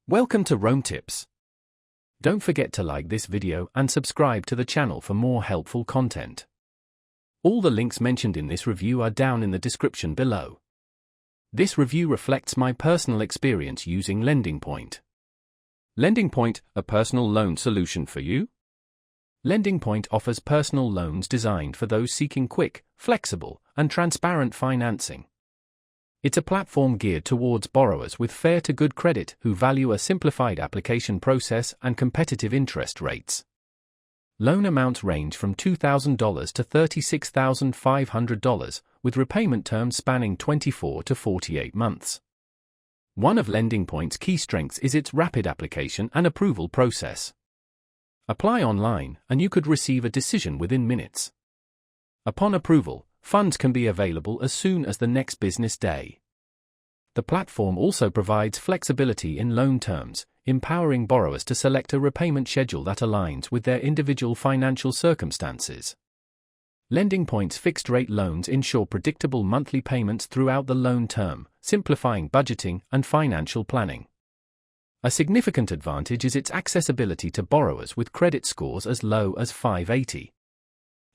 Welcome to Rome Tips. Don't forget to like this video and subscribe to the channel for more helpful content. All the links mentioned in this review are down in the description below. This review reflects my personal experience using LendingPoint. LendingPoint, a personal loan solution for you? LendingPoint offers personal loans designed for those seeking quick, flexible, and transparent financing. It's a platform geared towards borrowers with fair to good credit who value a simplified application process and competitive interest rates. Loan amounts range from $2,000 to $36,500, with repayment terms spanning 24 to 48 months. One of LendingPoint's key strengths is its rapid application and approval process. Apply online, and you could receive a decision within minutes. Upon approval, funds can be available as soon as the next business day. The platform also provides flexibility in loan terms, empowering borrowers to select a repayment schedule that aligns with their individual financial circumstances. LendingPoint's fixed-rate loans ensure predictable monthly payments throughout the loan term, simplifying budgeting and financial planning. A significant advantage is its accessibility to borrowers with credit scores as low as 580.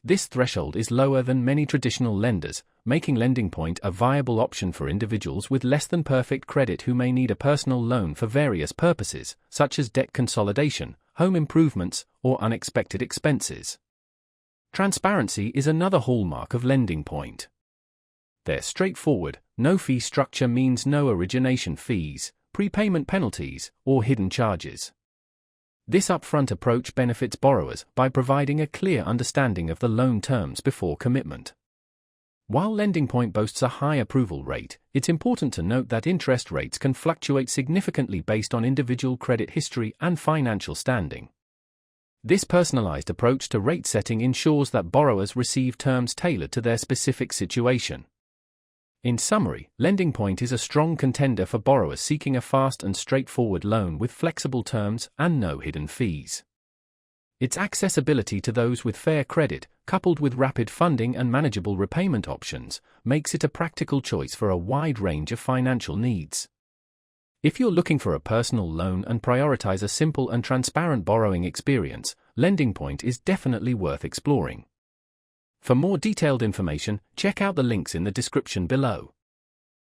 This threshold is lower than many traditional lenders, making LendingPoint a viable option for individuals with less than perfect credit who may need a personal loan for various purposes, such as debt consolidation, home improvements, or unexpected expenses. Transparency is another hallmark of LendingPoint. Their straightforward, no-fee structure means no origination fees, prepayment penalties, or hidden charges. This upfront approach benefits borrowers by providing a clear understanding of the loan terms before commitment. While LendingPoint boasts a high approval rate, it's important to note that interest rates can fluctuate significantly based on individual credit history and financial standing. This personalized approach to rate setting ensures that borrowers receive terms tailored to their specific situation. In summary, LendingPoint is a strong contender for borrowers seeking a fast and straightforward loan with flexible terms and no hidden fees. Its accessibility to those with fair credit, coupled with rapid funding and manageable repayment options, makes it a practical choice for a wide range of financial needs. If you're looking for a personal loan and prioritize a simple and transparent borrowing experience, LendingPoint is definitely worth exploring. For more detailed information, check out the links in the description below.